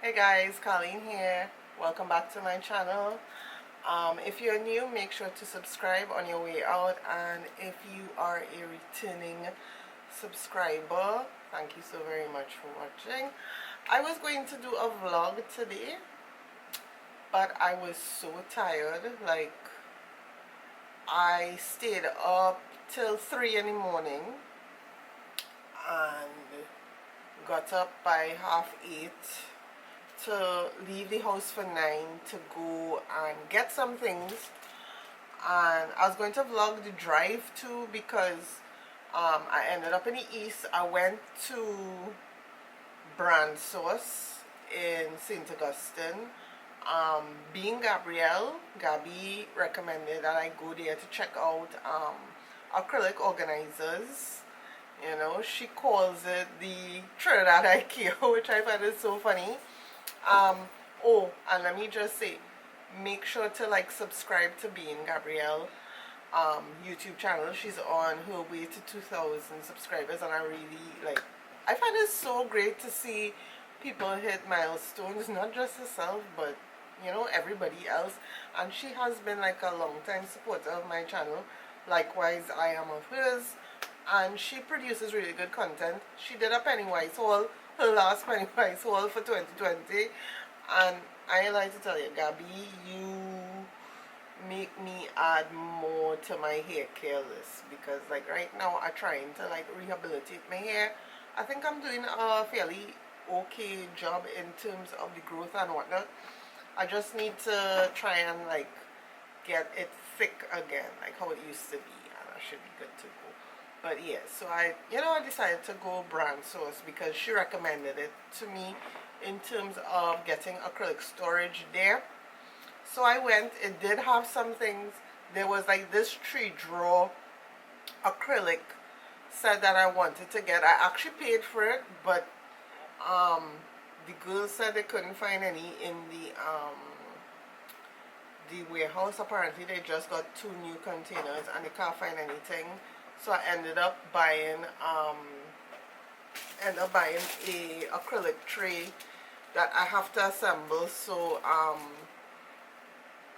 Hey guys, Colleen here. Welcome back to my channel. If you're new, make sure to subscribe on your way out, and if you are a returning subscriber, thank you so very much for watching. I was going to do a vlog today, but I was so tired. Like, I stayed up till 3 in the morning and got up by 7:30 to leave the house for 9 to go and get some things. And I was going to vlog the drive too, because I ended up in the east. I went to Brand Source in St. Augustine. Being Gabby recommended that I go there to check out acrylic organizers. You know, she calls it the Trinidad IKEA, which I find is so funny. Oh, and let me just say, make sure to subscribe to Being Gabrielle YouTube channel. She's on her way to 2,000 subscribers, and I find it so great to see people hit milestones, not just herself, but you know, everybody else. And she has been like a long time supporter of my channel. Likewise, I am of hers, and she produces really good content. She did a Pennywise Haul, her last Pennywise Haul for 2020, and I like to tell you, Gabby, you make me add more to my hair care list, because right now I'm trying to rehabilitate my hair. I think I'm doing a fairly okay job in terms of the growth and whatnot. I just need to try and get it thick again, like how it used to be, and I should be good to go. But yeah, so I decided to go Brand Source because she recommended it to me in terms of getting acrylic storage there. So I went. It did have some things. There was this 3-drawer acrylic set that I wanted to get. I actually paid for it, but the girls said they couldn't find any in the warehouse. Apparently they just got 2 new containers and they can't find anything. So I ended up buying a acrylic tray that I have to assemble. So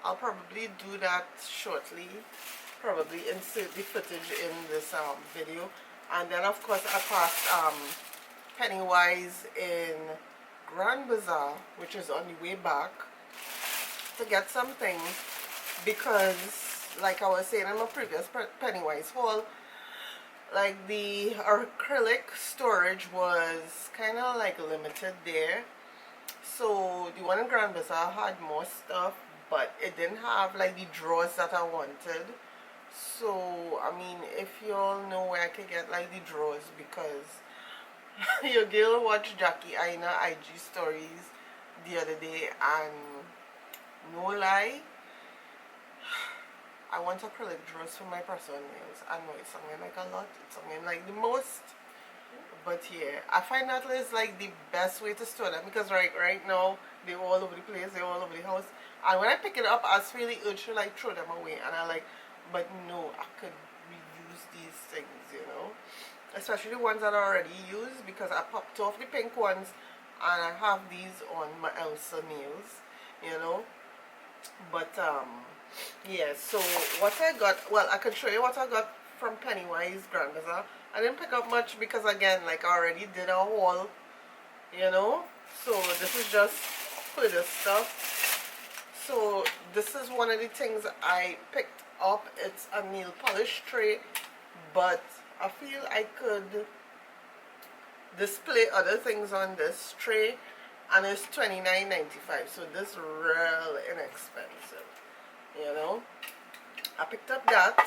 I'll probably do that shortly. Probably insert the footage in this video. And then of course I passed Pennywise in Grand Bazaar, which is on the way back, to get some things, because like I was saying in my previous Pennywise haul, the acrylic storage was kind of limited there. So the one in Grand Bazaar had more stuff, but it didn't have the drawers that I wanted. So I mean, if you all know where I could get the drawers, because your girl watched Jackie Aina IG stories the other day, and no lie, I want acrylic drawers for my personal nails. I know it's something a lot, it's something the most, but yeah, I find that is the best way to store them, because right now they're all over the place, they're all over the house, and when I pick it up I feel the urge to throw them away, and I but no, I could reuse these things, you know, especially the ones that are already used, because I popped off the pink ones and I have these on my Elsa nails, you know. But yeah, so what I got, well, I can show you what I got from Pennywise Grand Bazaar. I didn't pick up much because again, I already did a haul, you know. So this is just for this stuff. So this is one of the things I picked up. It's a nail polish tray, but I feel I could display other things on this tray, and it's $29.95, so this is real inexpensive, you know. I picked up that,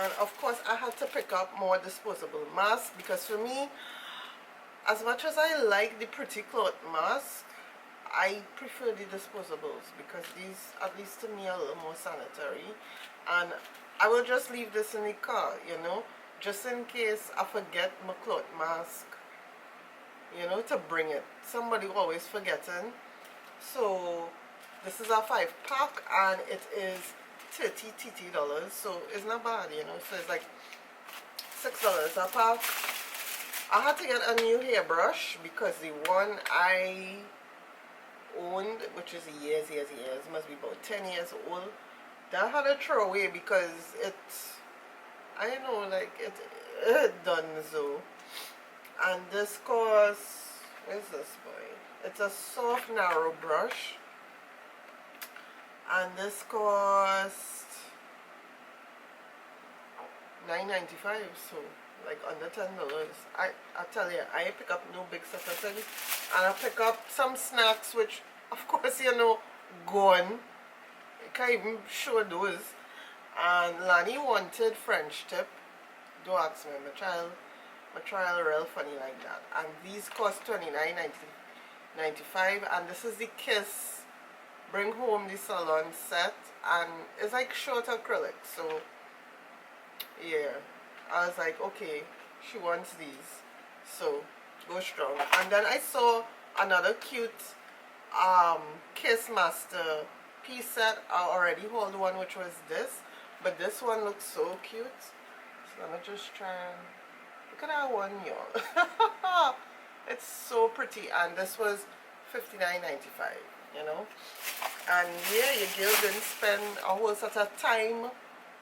and of course I had to pick up more disposable masks, because for me, as much as I like the pretty cloth mask, I prefer the disposables, because these, at least to me, are a little more sanitary. And I will just leave this in the car, you know, just in case I forget my cloth mask, you know, to bring it. Somebody always forgetting. So this is a 5-pack, and it is $30 TT, so it's not bad, you know. So it's $6 a pack. I had to get a new hairbrush because the one I owned, which is years, must be about 10 years old. That had to throw away because I don't know, like it done so. And this costs, where's this boy? It's a soft narrow brush, and this cost $9.95, so like under $10. I tell you, I pick up no big set of things, and I pick up some snacks which of course gone. I can't even show those. And Lani wanted French tip. Don't ask me, my child real funny like that. And these cost $29.95, and this is the Kiss Bring Home the Salon set, and it's like short acrylic, so yeah, I was like, okay, she wants these, so go strong. And then I saw another cute Kiss Master piece set. I already hauled one which was this, but this one looks so cute, so let me just try and look at that one, y'all. It's so pretty, and this was $59.95, you know. And yeah, your girl didn't spend a whole set of time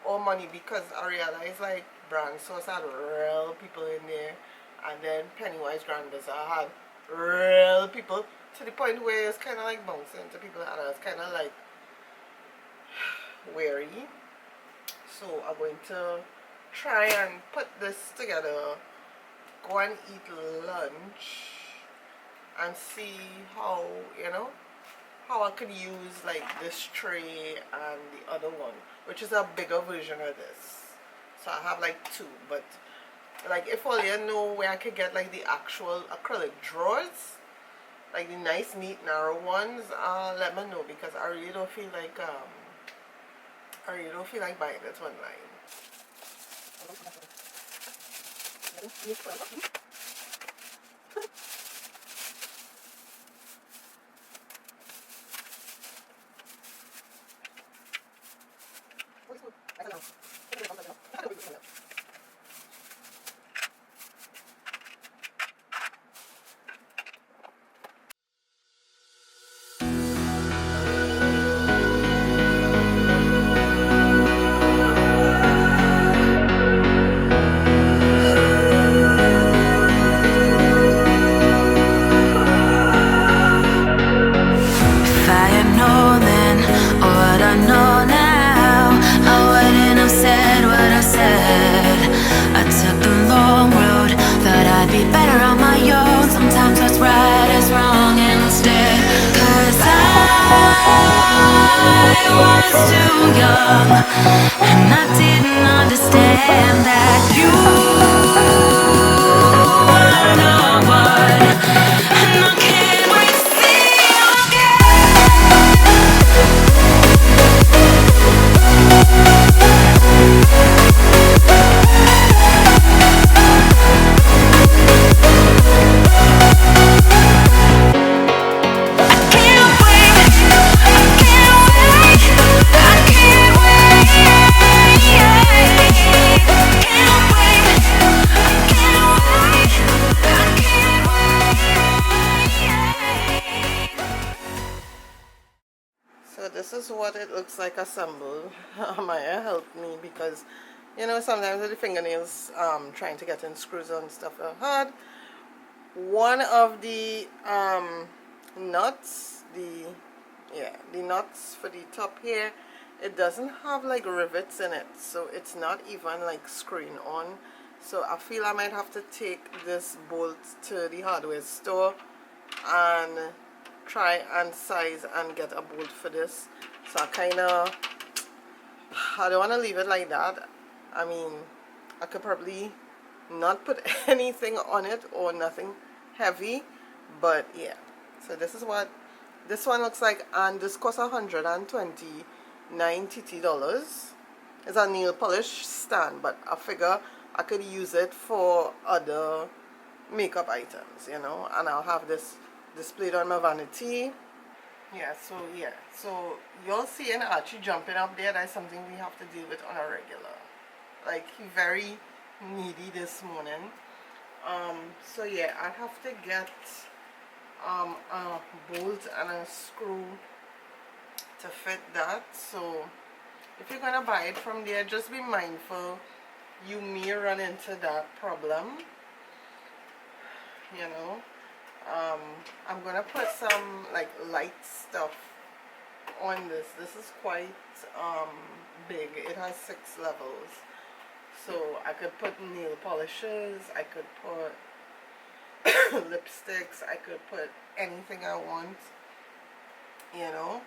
or money, because I realized like brand source had real people in there, and then Pennywise Grand Bazaar had real people, to the point where it's kind of like bouncing into people, and I was kind of like wary. So I'm going to try and put this together, go and eat lunch, and see how, you know, how I could use like this tray and the other one, which is a bigger version of this. So I have like two, but like if all you know where I could get like the actual acrylic drawers, like the nice neat narrow ones, let me know, because I really don't feel like buying this online. And I didn't understand that you were the one, and I can't wait to see you So this is what it looks like assembled. Maya helped me because, you know, sometimes with the fingernails, trying to get in screws and stuff are hard. One of the nuts, the nuts for the top here, it doesn't have like rivets in it, so it's not even like screwing on. So I feel I might have to take this bolt to the hardware store and try and size and get a bolt for this. So I don't want to leave it like that. I mean, I could probably not put anything on it or nothing heavy, but yeah. So this is what this one looks like, and this costs $129 TT. It's a nail polish stand, but I figure I could use it for other makeup items, you know, and I'll have this displayed on my vanity. So you'll see an Archie jumping up there. That's something we have to deal with on a regular. Like, he's very needy this morning. So yeah, I have to get a bolt and a screw to fit that. So if you're gonna buy it from there, just be mindful you may run into that problem, you know. I'm gonna put some like light stuff on this. This is quite big. It has 6 levels, so I could put nail polishes, I could put lipsticks, I could put anything I want, you know.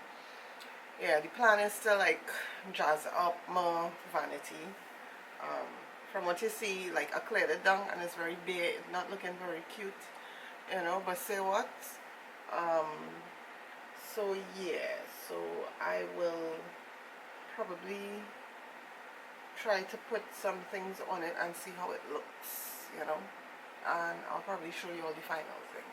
Yeah, the plan is to like jazz up my vanity. From what you see, like I cleared it down and it's very bare, it's not looking very cute, you know, but say what? So yeah, so I will probably try to put some things on it and see how it looks, you know, and I'll probably show you all the final thing.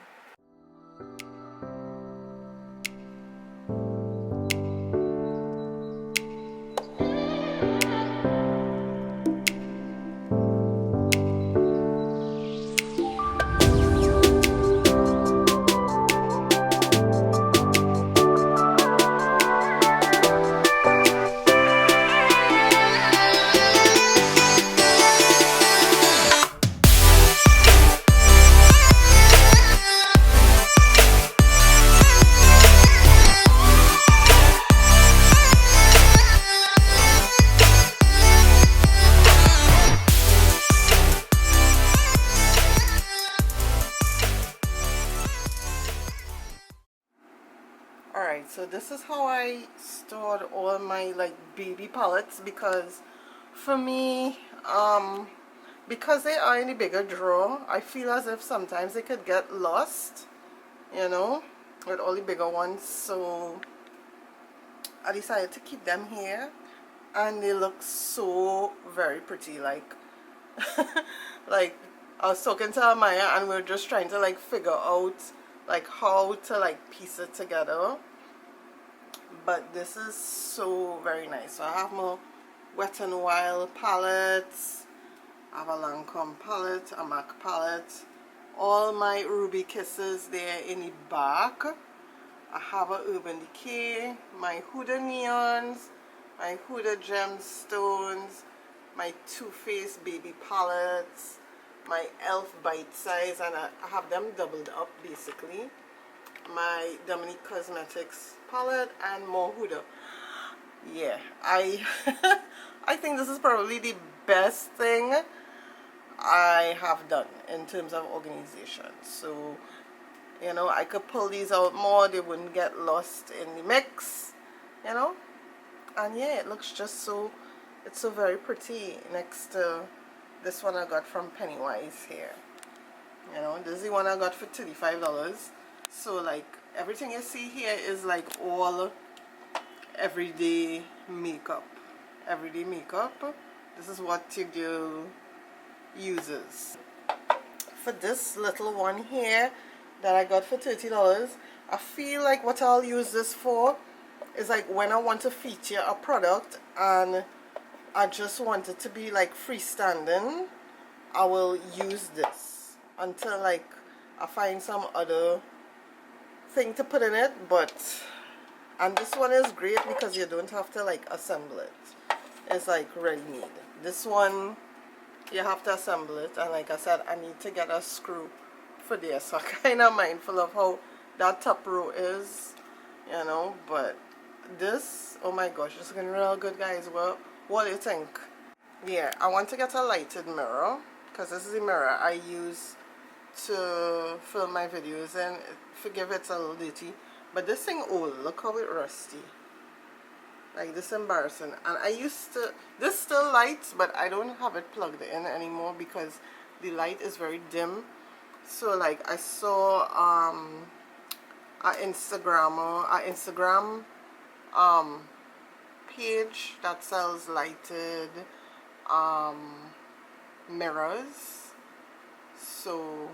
Alright, so this is how I stored all my like baby palettes, because for me, because they are in the bigger drawer, I feel as if sometimes they could get lost, you know, with all the bigger ones. So I decided to keep them here, and they look so very pretty. Like like I was talking to Amaya and we are just trying to like figure out like how to like piece it together, but this is so very nice. So I have my Wet n Wild palettes, I have a Lancome palette, a MAC palette, all my Ruby Kisses there in the back. I have a Urban Decay, my Huda Neons, my Huda Gemstones, my Too Faced baby palettes, my e.l.f. Bite Size, and I have them doubled up basically, my Dominique Cosmetics palette, and more Huda. Yeah, I I think this is probably the best thing I have done in terms of organization. So, you know, I could pull these out more, they wouldn't get lost in the mix, you know. And yeah, it looks just so, it's so very pretty next to this one I got from Pennywise here. You know, this is the one I got for $35. So like everything you see here is like all everyday makeup. Everyday makeup. This is what your girl uses. For this little one here that I got for $30, I feel like what I'll use this for is like when I want to feature a product and I just want it to be like freestanding, I will use this until like I find some other thing to put in it. But and this one is great because you don't have to like assemble it. It's like ready made. This one you have to assemble it, and like I said, I need to get a screw for this, so I'm kind of mindful of how that top row is, you know. But this, oh my gosh, it's looking real good, guys. Well, what do you think? Yeah, I want to get a lighted mirror because this is the mirror I use to film my videos, and forgive it's a little dirty, but this thing old, look how it rusty. Like, this is embarrassing. And I used to, this still lights, but I don't have it plugged in anymore because the light is very dim. So like I saw an Instagram page that sells lighted mirrors, so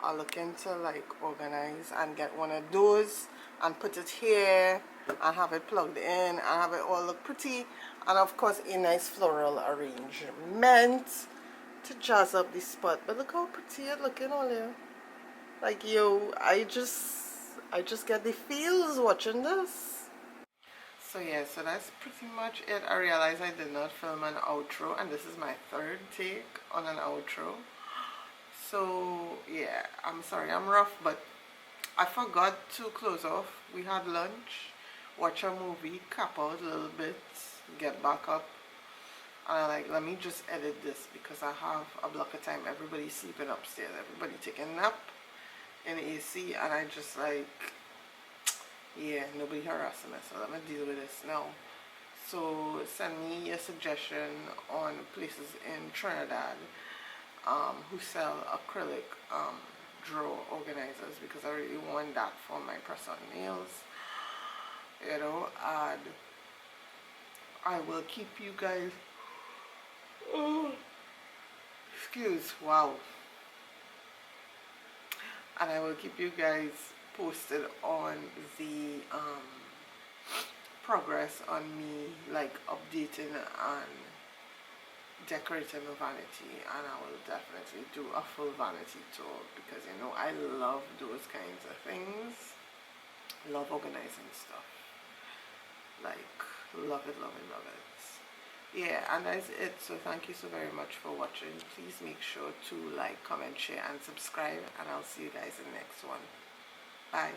I'll look into like organize and get one of those and put it here and have it plugged in and have it all look pretty, and of course a nice floral arrangement to jazz up the spot. But look how pretty it's looking all here. Like, yo, I just get the feels watching this. So yeah, so that's pretty much it. I realized I did not film an outro, and this is my third take on an outro. So yeah, I'm sorry I'm rough, but I forgot to close off. We had lunch, watch a movie, cap out a little bit, get back up. And I like, let me just edit this because I have a block of time. Everybody's sleeping upstairs. Everybody taking a nap in the AC. And I just like, yeah, nobody harassing us. So let me deal with this now. So send me a suggestion on places in Trinidad who sell acrylic drawer organizers, because I really want that for my press-on nails, you know. And I will keep you guys, oh, excuse, wow, and I will keep you guys posted on the progress on me like updating and decorating the vanity. And I will definitely do a full vanity tour, because you know I love those kinds of things. Love organizing stuff, like love it, love it, love it. Yeah, and that's it. So thank you so very much for watching. Please make sure to like, comment, share and subscribe, and I'll see you guys in the next one. Bye.